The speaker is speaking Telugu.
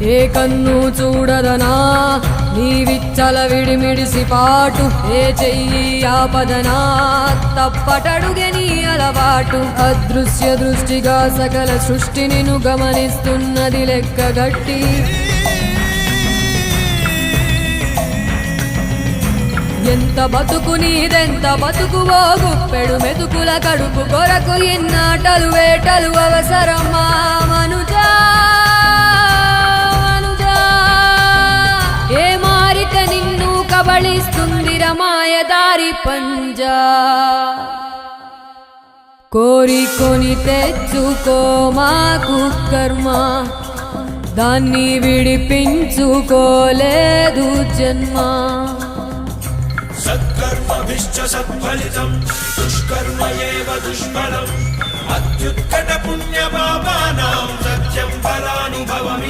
ఏ కన్ను చూడదనా నీ విచ్చల విడిమిడిసి పాటు, ఏ చెయ్యి ఆపదనా తప్పటడుగే నీ అలవాటు. అదృశ్య దృష్టిగా సకల సృష్టిని ను గమనిస్తున్నది లెక్కగట్టి, ఎంత బతుకు నీదెంత బతుకువో గుప్పెడు మెతుకుల కడుపు కొరకు ఎన్నాటలు వేటలు అవసరమా మనుజా మనుజా. ఏ మారిక నిన్ను కబళిస్తుంది రమాయదారి పంజా. కోరికొని తెచ్చుకో మాకు కర్మ, దాన్ని విడిపించుకోలేదు జన్మ. సత్కర్మభిశ్చ సత్ఫలితం దుష్కర్మ ఏవ దుష్ఫలం. అత్యుత్కట పుణ్య పాపానాం సత్యం ఫలానుభవమి.